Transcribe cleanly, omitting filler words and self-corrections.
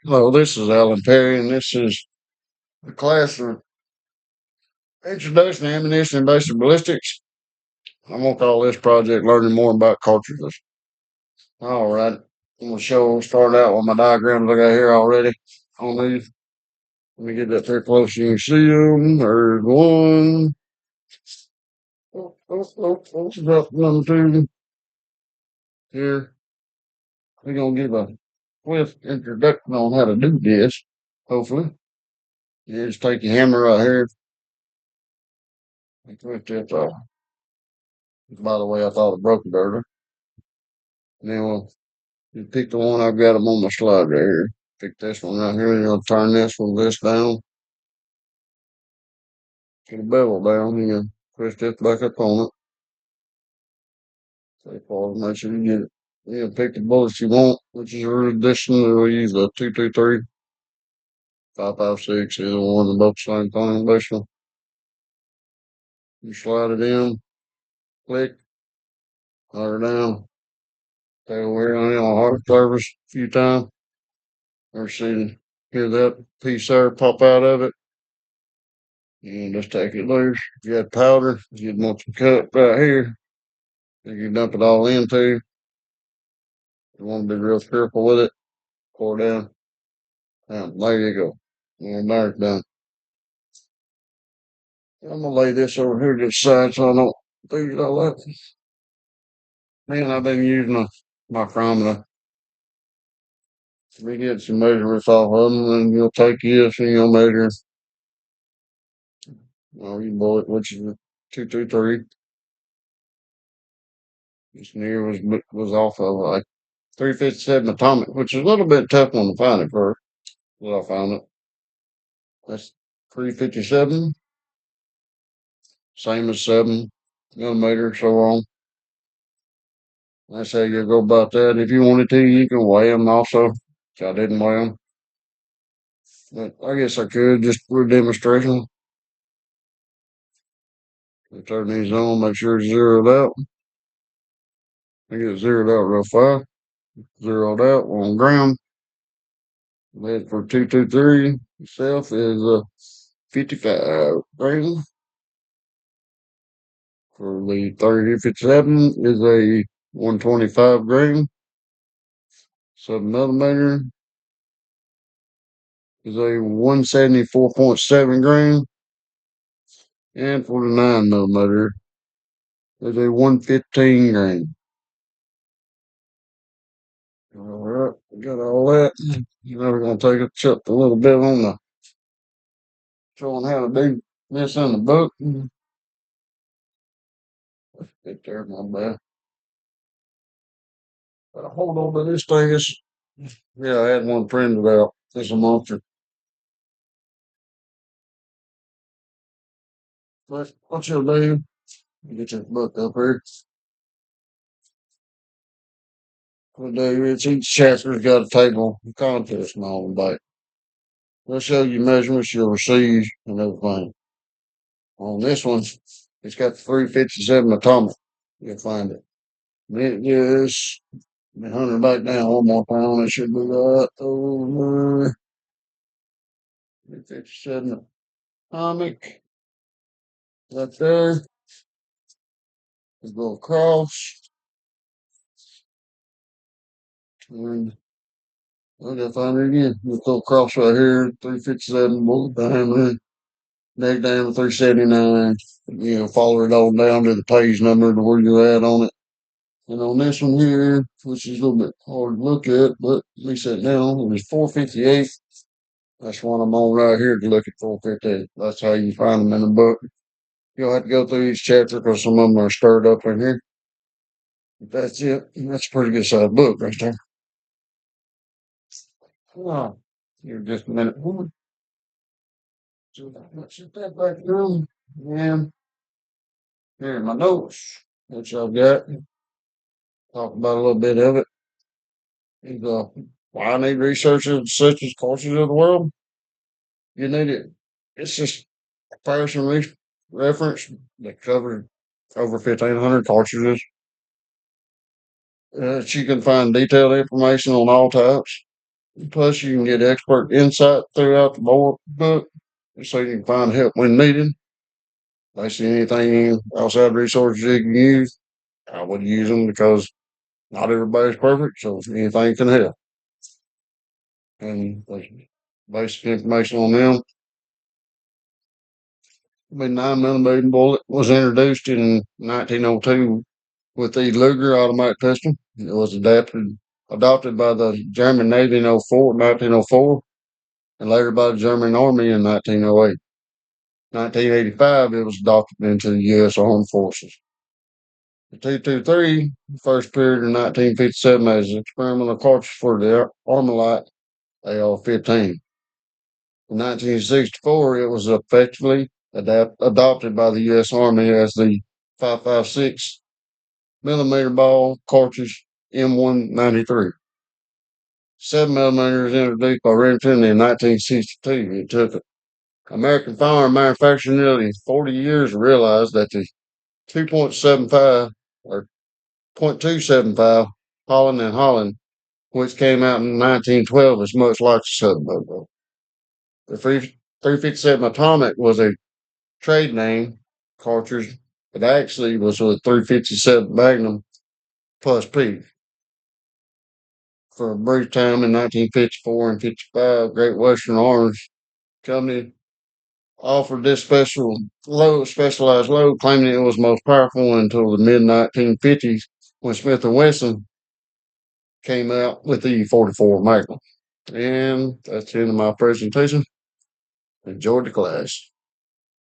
Hello, this is Alan Perry, and this is the class of Introduction to Ammunition and Basic Ballistics. I'm going to call this project Learning More About Cartridges. All right, I'm going to start out with my diagrams I got here already on these. Let me get that pretty close so you can see them. There's one. Drop number two here. We're going to give a quick introduction on how to do this, hopefully. You just take your hammer right here and twist this off. By the way, I thought it broke it earlier. And then you pick the one I've got them on my slide right here. Pick this one right here. You'll turn this down. Get the bevel down. You can twist this back up on it. So far, make sure you get it. You can pick the bullets you want, which is a addition. We'll use a 223, 556, either one, both the same thing, basically. You slide it in, click, let her down. Stay over here on hard service a few times. Or see, hear that piece there pop out of it. And just take it loose. If you had powder, you'd want some cut right here. You can dump it all into. You want to be real careful with it. Pour down. There you go. And there it's done. I'm gonna lay this over here to the side so I don't lose all that. Man, I've been using a micrometer. We get some measurements off of them, and you'll take this and you'll measure. Well, you bullet, which is a 223. This near was off of like 357 atomic, which is a little bit tough one to find at first. But I found it. That's 357, same as 7 millimeter, so on. That's how you go about that. If you wanted to, you can weigh them also. Which I didn't weigh them. But I guess I could just for a demonstration. Turn these on, make sure it's zeroed out. I get it zeroed out real fast. Zeroed out 1 gram. Lead for 223 itself is 55 grams. For the 3057 is a 125 gram. 7 millimeter is a 174.7 gram. And for the 9 millimeter is a 115 gram. All right, we got all that. Now we're going to take a little bit on the showing how to do this in the book. Get there, my bad. Got a hold on to this thing. Yeah, I had one printed out. It's a monster. But what you'll do, get your book up here. What do is each chapter's got a table of contents and all the back. They'll show you measurements you'll receive and everything. On this one, it's got the 357 atomic. You'll find it. It is, let me hunt it back down one more time. It should be right over 357 atomic. Right there. Let's go across. And I gotta find it again. Let's go across right here. 357 bullet diameter. Neck down to 379. Follow it all down to the page number to where you're at on it. And on this one here, which is a little bit hard to look at, but let me set down. It was 458. That's one I'm on right here to look at 458. That's how you find them in the book. You'll have to go through each chapter because some of them are stirred up in here. But that's it. That's a pretty good sized book right there. Oh, here just a minute. So let's set that back down. And here are my notes, which I've got. Talk about a little bit of it. Is why I need researchers such as cultures of the world. You need it. It's just a comparison reference that covers over 1,500 cartridges. You can find detailed information on all types. Plus, you can get expert insight throughout the book so you can find help when needed. Basically, anything outside resources you can use, I would use them because not everybody's perfect, so anything can help. And basic information on them. The 9mm bullet was introduced in 1902 with the Luger automatic pistol. It was adopted by the German Navy in 1904, and later by the German Army in 1908. 1985, it was adopted into the U.S. Armed Forces. The 223 first appeared in 1957 as an experimental cartridge for the Armalite AR-15. In 1964, it was effectively adopted by the U.S. Army as the 5.56 millimeter ball cartridge M193. 7mm introduced by Remington in 1962. It took American firearm manufacturing nearly 40 years to realize that the 2.75 or .275 Holland and Holland, which came out in 1912, is much like the 7mm. The 357 Atomic was a trade name cartridge. It actually was a 357 Magnum plus P. For a brief time in 1954 and 55, Great Western Arms Company offered this specialized load, claiming it was most powerful until the mid 1950s when Smith and Wesson came out with the 44 Magnum. And that's the end of my presentation. Enjoyed the class.